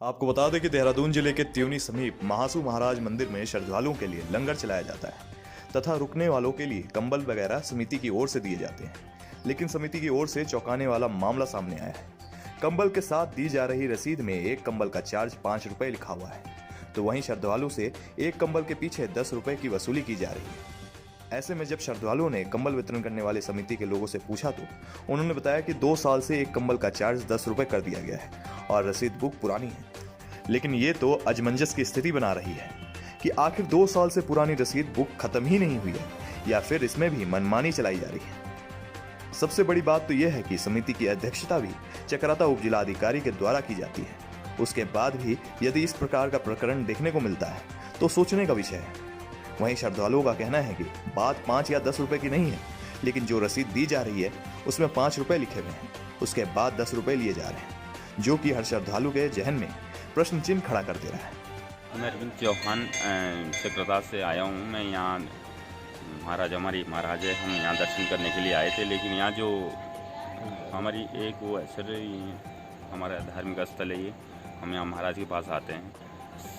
आपको बता दें कि देहरादून जिले के त्यूनी समीप महासू महाराज मंदिर में श्रद्धालुओं के लिए लंगर चलाया जाता है तथा रुकने वालों के लिए कंबल वगैरह समिति की ओर से दिए जाते हैं। लेकिन समिति की ओर से चौंकाने वाला मामला सामने आया है। कंबल के साथ दी जा रही रसीद में एक कंबल का चार्ज 5 रुपए लिखा हुआ है, तो वहीं श्रद्धालु से एक कंबल के पीछे 10 रुपए की वसूली की जा रही है। ऐसे में जब श्रद्धालुओं ने कंबल वितरण करने वाले समिति के लोगों से पूछा तो उन्होंने बताया कि 2 साल से एक कंबल का चार्ज 10 रुपए कर दिया गया है और रसीद बुक पुरानी है। लेकिन ये तो अजमंजस की स्थिति बना रही है कि आखिर 2 साल से पुरानी रसीद बुक खत्म ही नहीं हुई है या फिर इसमें भी मनमानी चलाई जा रही है। सबसे बड़ी बात तो यह है कि समिति की अध्यक्षता भी चकराता उप जिलाधिकारी के द्वारा की जाती है। उसके बाद भी यदि इस प्रकार का प्रकरण देखने को मिलता है तो सोचने का विषय है। वहीं श्रद्धालुओं का कहना है कि बात 5 या 10 रुपए की नहीं है, लेकिन जो रसीद दी जा रही है उसमें 5 रुपए लिखे हुए हैं, उसके बाद 10 रुपए लिए जा रहे हैं, जो कि हर श्रद्धालु के जहन में प्रश्न चिन्ह खड़ा कर दे रहा है। मैं अरविंद चौहान चक्रता से आया हूँ। मैं यहाँ हमारी महाराज है, हम यहाँ दर्शन करने के लिए आए थे। लेकिन यहाँ जो हमारी एक वो है सर, हमारा धार्मिक स्थल है, ये हम यहाँ महाराज के पास आते हैं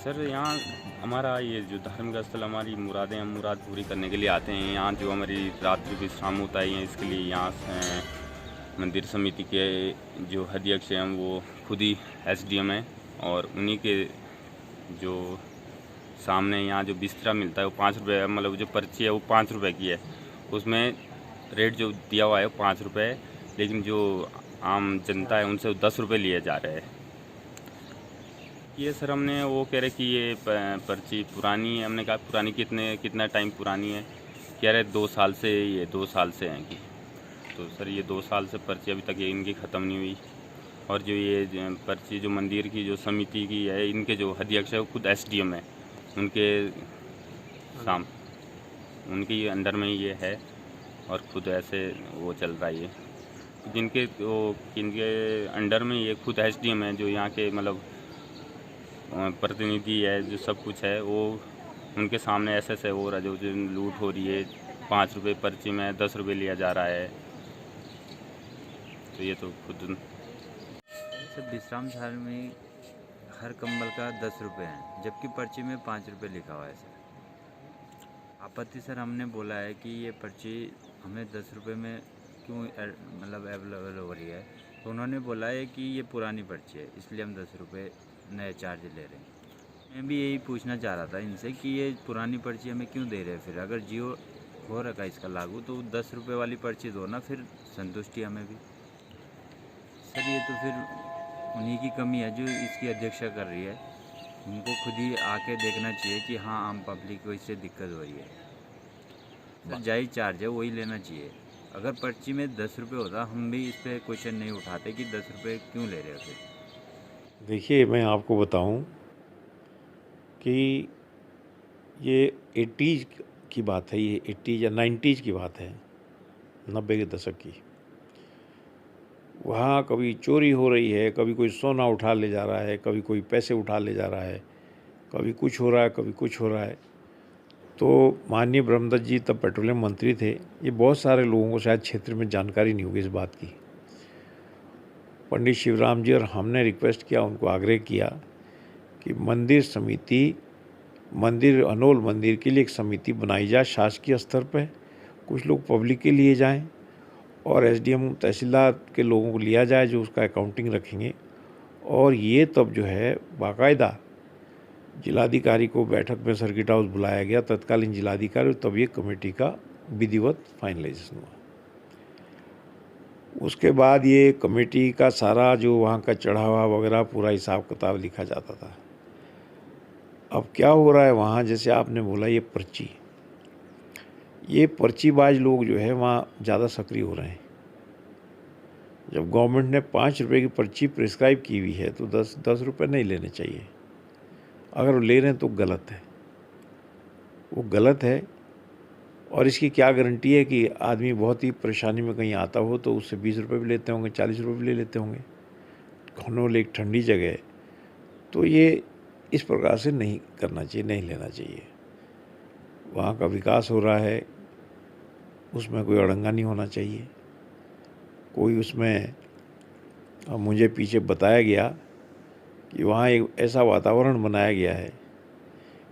सर। यहाँ हमारा ये जो धार्मिक स्थल, हमारी मुरादें, हम मुराद पूरी करने के लिए आते हैं। यहाँ जो हमारी रात्रि विश्राम होता है, इसके लिए यहाँ मंदिर समिति के जो अध्यक्ष हैं वो खुद ही एसडीएम हैं, और उन्हीं के जो सामने यहाँ जो बिस्तरा मिलता है वो 5 रुपये, मतलब जो पर्ची है वो 5 रुपये की है। उसमें रेट जो दिया हुआ है वो 5 रुपये है, लेकिन जो आम जनता है उनसे 10 रुपये लिए जा रहे हैं। ये सर हमने वो कह रहे कि ये पर्ची पुरानी है। हमने कहा पुरानी कितना टाइम पुरानी है? कह रहे 2 साल से, ये 2 साल से हैं कि। तो सर ये 2 साल से पर्ची अभी तक ये इनकी ख़त्म नहीं हुई। और जो ये पर्ची जो मंदिर की जो समिति की है, इनके जो अध्यक्ष है वो खुद एसडीएम है, उनके उनके अंडर में ये है, और खुद ऐसे वो चल रहा है ये। जिनके अंडर में ये खुद एसडीएम है, जो यहाँ के मतलब प्रतिनिधि है, जो सब कुछ है वो उनके सामने ऐसे हो रहा है। जो लूट हो रही है, 5 रुपये पर्ची में 10 रुपये लिया जा रहा है। तो ये तो खुद सर विश्राम शाला में हर कंबल का 10 रुपये है, जबकि पर्ची में 5 रुपये लिखा हुआ है सर। आपत्ति सर हमने बोला है कि ये पर्ची हमें 10 रुपये में क्यों मतलब अवेलेबल हो रही है, तो उन्होंने बोला है कि ये पुरानी पर्ची है, इसलिए हम 10 रुपये नए चार्ज ले रहे हैं। मैं भी यही पूछना चाह रहा था इनसे कि ये पुरानी पर्ची हमें क्यों दे रहे हैं? फिर अगर जियो हो रखा है इसका लागू, तो 10 रुपये वाली पर्ची दो ना, फिर संतुष्टि हमें भी। सर ये तो फिर उन्हीं की कमी है जो इसकी अध्यक्षता कर रही है। उनको खुद ही आके देखना चाहिए कि हाँ आम पब्लिक को इससे दिक्कत हो रही है। सर जायज़ चार्ज है, वही लेना चाहिए। अगर पर्ची में 10 रुपये होता, हम भी इस पर क्वेश्चन नहीं उठाते कि 10 रुपये क्यों ले रहे होते। देखिए, मैं आपको बताऊं कि ये 80s की बात है, ये 80s या 90s की बात है, 90 के दशक की। वहाँ कभी चोरी हो रही है, कभी कोई सोना उठा ले जा रहा है, कभी कोई पैसे उठा ले जा रहा है, कभी कुछ हो रहा है, कभी कुछ हो रहा है। तो माननीय ब्रह्मदत्त जी तब पेट्रोलियम मंत्री थे। ये बहुत सारे लोगों को शायद क्षेत्र में जानकारी नहीं होगी इस बात की। पंडित शिवराम जी और हमने रिक्वेस्ट किया, उनको आग्रह किया कि मंदिर समिति, मंदिर अनोल मंदिर के लिए एक समिति बनाई जाए शासकीय स्तर पर, कुछ लोग पब्लिक के लिए जाएं और एसडीएम तहसीलदार के लोगों को लिया जाए जो उसका अकाउंटिंग रखेंगे। और ये तब जो है बाकायदा जिलाधिकारी को बैठक में सर्किट हाउस बुलाया गया, तत्कालीन जिलाधिकारी, तब ये कमेटी का विधिवत फाइनलाइजेशन हुआ। उसके बाद ये कमेटी का सारा जो वहाँ का चढ़ावा वगैरह पूरा हिसाब किताब लिखा जाता था। अब क्या हो रहा है वहाँ, जैसे आपने बोला ये पर्चीबाज लोग जो है वहाँ ज़्यादा सक्रिय हो रहे हैं। जब गवर्नमेंट ने 5 रुपये की पर्ची प्रिस्क्राइब की हुई है तो 10 रुपये नहीं लेने चाहिए। अगर वो ले रहे हैं तो गलत है, वो गलत है। और इसकी क्या गारंटी है कि आदमी बहुत ही परेशानी में कहीं आता हो तो उससे 20 रुपये भी लेते होंगे, 40 रुपये भी ले लेते होंगे। खनौल एक ठंडी जगह है, तो ये इस प्रकार से नहीं करना चाहिए, नहीं लेना चाहिए। वहाँ का विकास हो रहा है, उसमें कोई अड़ंगा नहीं होना चाहिए। कोई उसमें, मुझे पीछे बताया गया कि वहाँ एक ऐसा वातावरण बनाया गया है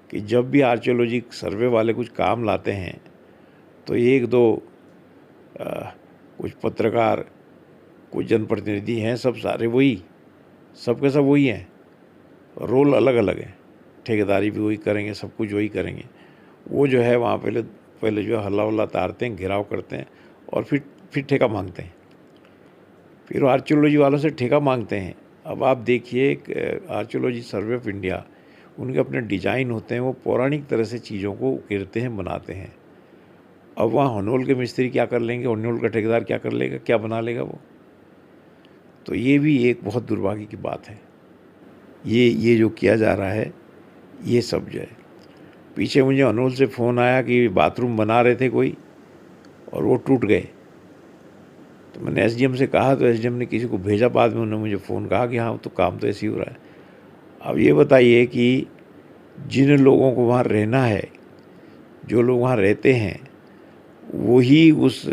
कि जब भी आर्कियोलॉजी सर्वे वाले कुछ काम लाते हैं तो एक दो कुछ पत्रकार, कुछ जनप्रतिनिधि हैं, सब सारे वही, सबके सब वही हैं, रोल अलग अलग है, ठेकेदारी भी वही करेंगे, सब कुछ वही करेंगे। वो जो है वहाँ पहले जो है हल्ला वल्ला तारते हैं, घेराव करते हैं और फिर ठेका मांगते हैं, फिर आर्कियोलॉजी वालों से ठेका मांगते हैं। अब आप देखिए आर्कियोलॉजी सर्वे ऑफ इंडिया, उनके अपने डिजाइन होते हैं, वो पौराणिक तरह से चीज़ों को उकेरते हैं, बनाते हैं। अब वहाँ हनोल के मिस्त्री क्या कर लेंगे, हनोल का ठेकेदार क्या कर लेगा, क्या बना लेगा वो। तो ये भी एक बहुत दुर्भाग्य की बात है। ये जो किया जा रहा है, ये सब जो है। पीछे मुझे हनोल से फ़ोन आया कि बाथरूम बना रहे थे कोई और वो टूट गए। तो मैंने एसडीएम से कहा, तो एसडीएम ने किसी को भेजा, बाद में उन्होंने मुझे फ़ोन कहा कि हाँ तो काम तो ऐसे ही हो रहा है। अब ये बताइए कि जिन लोगों को वहाँ रहना है, जो लोग वहाँ रहते हैं, वही उस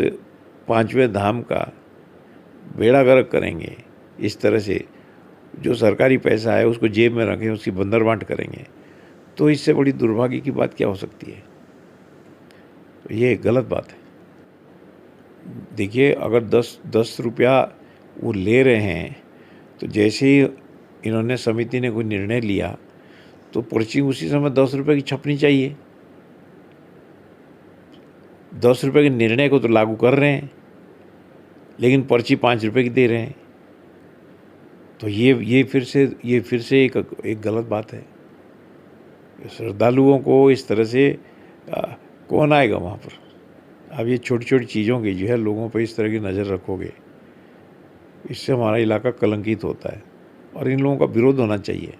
5वें धाम का बेड़ा गर्क करेंगे इस तरह से, जो सरकारी पैसा है उसको जेब में रखें, उसकी बंदरबांट करेंगे, तो इससे बड़ी दुर्भाग्य की बात क्या हो सकती है। तो ये गलत बात है। देखिए, अगर 10 रुपया वो ले रहे हैं, तो जैसे ही इन्होंने समिति ने कोई निर्णय लिया तो पर्ची उसी समय 10 रुपये की छपनी चाहिए। 10 रुपये के निर्णय को तो लागू कर रहे हैं, लेकिन पर्ची 5 रुपये की दे रहे हैं। तो ये फिर से एक गलत बात है। श्रद्धालुओं को इस तरह से कौन आएगा वहाँ पर। अब ये छोटी छोटी चीज़ों की जो है लोगों पर इस तरह की नज़र रखोगे, इससे हमारा इलाका कलंकित होता है और इन लोगों का विरोध होना चाहिए।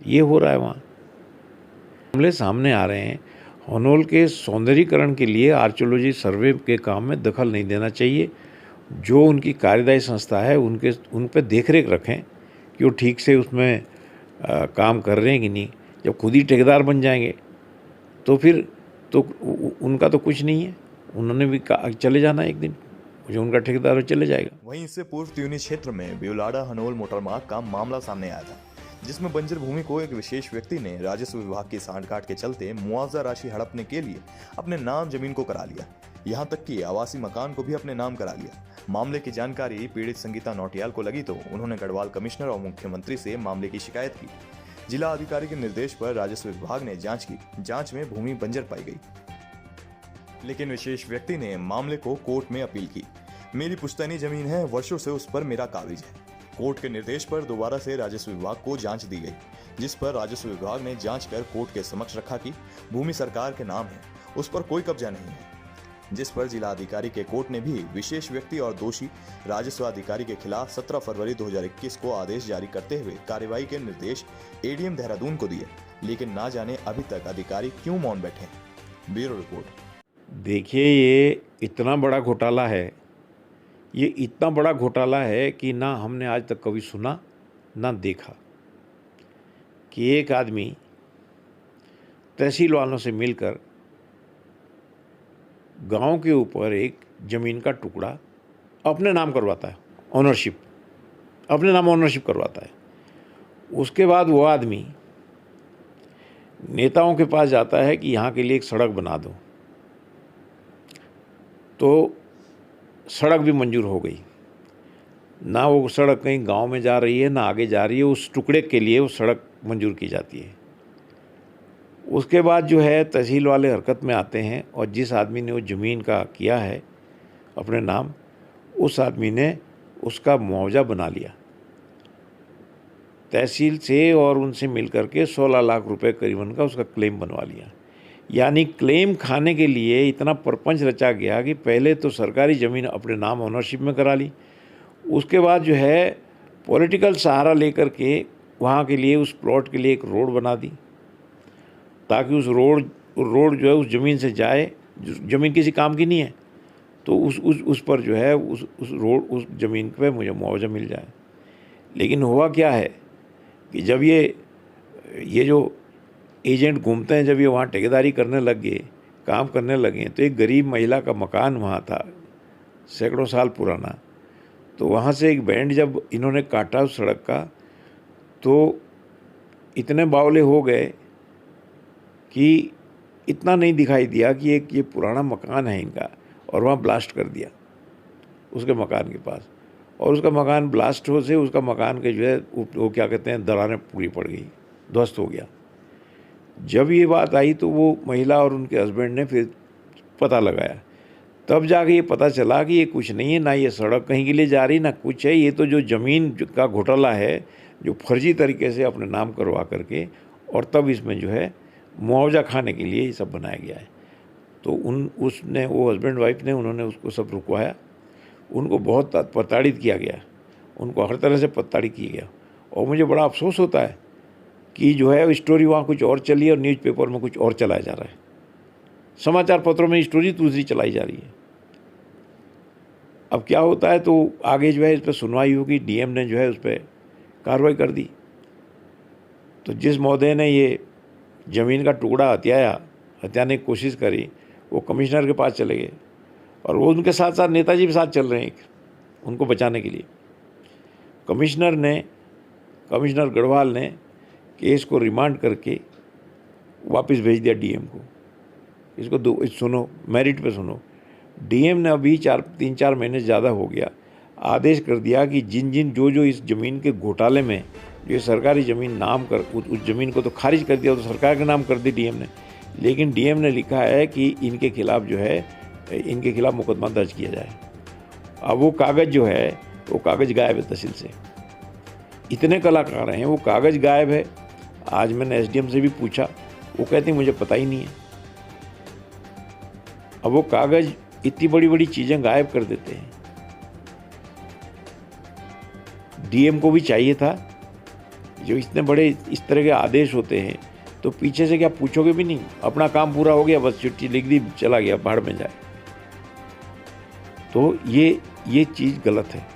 ये हो रहा है वहाँ, मामले सामने आ रहे हैं। हनोल के सौंदर्यीकरण के लिए आर्कियोलॉजी सर्वे के काम में दखल नहीं देना चाहिए। जो उनकी कार्यदायी संस्था है उन पर देखरेख रखें कि वो ठीक से उसमें काम कर रहे हैं कि नहीं। जब खुद ही ठेकेदार बन जाएंगे तो फिर तो उनका तो कुछ नहीं है, उन्होंने भी चले जाना एक दिन, जो उनका ठेकेदार हो चले जाएगा। वहीं इससे पूर्व त्यूनी क्षेत्र में ब्यूलाडा हनोल मोटरमार्ग का मामला सामने आया था, जिसमें बंजर भूमि को एक विशेष व्यक्ति ने राजस्व विभाग की सांठगांठ के चलते मुआवजा राशि हड़पने के लिए अपने नाम जमीन को करा लिया, यहाँ तक कि आवासीय मकान को भी अपने नाम करा लिया। मामले की जानकारी पीड़ित संगीता नौटियाल को लगी तो उन्होंने गढ़वाल कमिश्नर और मुख्यमंत्री से मामले की शिकायत की। जिला अधिकारी के निर्देश पर राजस्व विभाग ने जांच की। जांच में भूमि बंजर पाई गई, लेकिन विशेष व्यक्ति ने मामले को कोर्ट में अपील की। मेरी पुश्तैनी जमीन है, वर्षों से उस पर मेरा काबिज है। कोर्ट के निर्देश पर दोबारा से राजस्व विभाग को जांच दी गई, जिस पर राजस्व विभाग ने जांच कर कोर्ट के समक्ष रखा कि भूमि सरकार के नाम है, उस पर कोई कब्जा नहीं है। जिस पर जिला अधिकारी के कोर्ट ने भी विशेष व्यक्ति और दोषी राजस्व अधिकारी के खिलाफ 17 फरवरी 2021 को आदेश जारी करते हुए कार्रवाई के निर्देश एडीएम देहरादून को दिए, लेकिन ना जाने अभी तक अधिकारी क्यों मौन बैठे हैं। Bureau report. देखिए, ये इतना बड़ा घोटाला है, ये इतना बड़ा घोटाला है कि ना हमने आज तक कभी सुना ना देखा कि एक आदमी तहसील वालों से मिलकर गांव के ऊपर एक ज़मीन का टुकड़ा अपने नाम करवाता है, अपने नाम ऑनरशिप करवाता है। उसके बाद वो आदमी नेताओं के पास जाता है कि यहाँ के लिए एक सड़क बना दो, तो सड़क भी मंजूर हो गई। ना वो सड़क कहीं गांव में जा रही है ना आगे जा रही है, उस टुकड़े के लिए वो सड़क मंजूर की जाती है। उसके बाद जो है तहसील वाले हरकत में आते हैं और जिस आदमी ने वो ज़मीन का किया है अपने नाम, उस आदमी ने उसका मुआवजा बना लिया तहसील से और उनसे मिलकर के 16 लाख रुपए करीबन का उसका क्लेम बनवा लिया। यानी क्लेम खाने के लिए इतना परपंच रचा गया कि पहले तो सरकारी ज़मीन अपने नाम ऑनरशिप में करा ली, उसके बाद जो है पॉलिटिकल सहारा लेकर के वहाँ के लिए उस प्लॉट के लिए एक रोड बना दी, ताकि उस रोड जो है उस ज़मीन से जाए। ज़मीन किसी काम की नहीं है, तो उस पर जो है उस ज़मीन पे मुझे मुआवजा मिल जाए। लेकिन हुआ क्या है कि जब ये जो एजेंट घूमते हैं, जब ये वहाँ ठेकेदारी करने लग गए, काम करने लगे, तो एक गरीब महिला का मकान वहाँ था सैकड़ों साल पुराना, तो वहाँ से एक बैंड जब इन्होंने काटा उस सड़क का, तो इतने बावले हो गए कि इतना नहीं दिखाई दिया कि एक ये पुराना मकान है इनका, और वहाँ ब्लास्ट कर दिया उसके मकान के पास, और उसका मकान ब्लास्ट हो से उसका मकान के जो है वो क्या कहते हैं दरारें पूरी पड़ गई, ध्वस्त हो गया। जब ये बात आई तो वो महिला और उनके हस्बैंड ने फिर पता लगाया, तब जाके ये पता चला कि ये कुछ नहीं है, ना ये सड़क कहीं के लिए जा रही ना कुछ है, ये तो जो ज़मीन का घोटाला है जो फर्जी तरीके से अपने नाम करवा करके, और तब इसमें जो है मुआवजा खाने के लिए ये सब बनाया गया है। तो उसने वो हस्बैंड वाइफ ने उन्होंने उसको सब रुकवाया, उनको बहुत प्रताड़ित किया गया, उनको हर तरह से प्रताड़ित किया गया। और मुझे बड़ा अफसोस होता है कि जो है स्टोरी वहाँ कुछ और चली है और न्यूज़पेपर में कुछ और चलाया जा रहा है, समाचार पत्रों में स्टोरी दूसरी चलाई जा रही है। अब क्या होता है, तो आगे जो है इस पर सुनवाई होगी, डीएम ने जो है उस पर कार्रवाई कर दी। तो जिस महोदय ने ये ज़मीन का टुकड़ा हत्याने की कोशिश करी, वो कमिश्नर के पास चले गए, और वो उनके साथ साथ नेताजी भी साथ चल रहे हैं उनको बचाने के लिए। कमिश्नर गढ़वाल ने केस को रिमांड करके वापस भेज दिया डीएम को। इसको सुनो, मेरिट पे सुनो। डीएम ने अभी 3-4 महीने ज़्यादा हो गया, आदेश कर दिया कि जो इस ज़मीन के घोटाले में जो सरकारी ज़मीन नाम कर, उस ज़मीन को तो खारिज कर दिया, तो सरकार के नाम कर दी डीएम ने, लेकिन डीएम ने लिखा है कि इनके खिलाफ जो है इनके खिलाफ मुकदमा दर्ज किया जाए। अब वो कागज़ जो है वो कागज़ गायब है तहसील से, इतने कलाकार हैं, वो कागज़ गायब है। आज मैंने एसडीएम से भी पूछा, वो कहते हैं मुझे पता ही नहीं है। अब वो कागज़ इतनी बड़ी बड़ी चीज़ें गायब कर देते हैं। डीएम को भी चाहिए था, जो इतने बड़े इस तरह के आदेश होते हैं तो पीछे से क्या पूछोगे भी नहीं, अपना काम पूरा हो गया, बस चिट्ठी लिख दी, चला गया, भाड़ में जाए। तो ये चीज़ गलत है।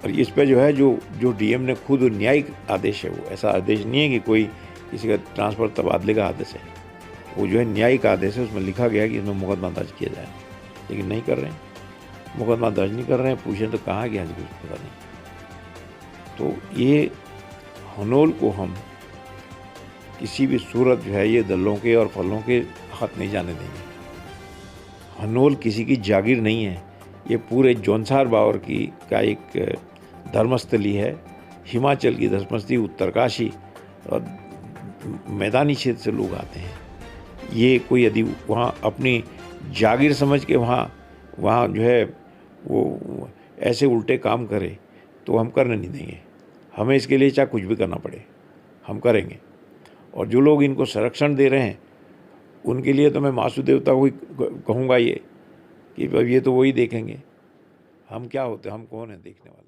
और इस पे जो है जो डीएम ने खुद न्यायिक आदेश है, वो ऐसा आदेश नहीं है कि कोई किसी का ट्रांसफ़र तबादले का आदेश है, वो जो है न्यायिक आदेश है, उसमें लिखा गया है कि इसमें मुकदमा दर्ज किया जाए, लेकिन नहीं कर रहे हैं, मुकदमा दर्ज नहीं कर रहे हैं। पूछें तो कहाँ गया कुछ पता नहीं। तो ये हनोल को हम किसी भी सूरत जो है ये दलों के और फलों के हाथ नहीं जाने देंगे। हनोल किसी की जागीर नहीं है, ये पूरे जौनसार बावर का एक धर्मस्थली है। हिमाचल की धर्मस्थली, उत्तरकाशी और मैदानी क्षेत्र से लोग आते हैं। ये कोई यदि वहाँ अपनी जागीर समझ के वहाँ जो है वो ऐसे उल्टे काम करे तो हम करने नहीं देंगे। हमें इसके लिए चाहे कुछ भी करना पड़े हम करेंगे। और जो लोग इनको संरक्षण दे रहे हैं उनके लिए तो मैं मासू देवता को ही कहूँगा ये कि अब ये तो वही देखेंगे, हम क्या होते, हम कौन हैं देखने वाले।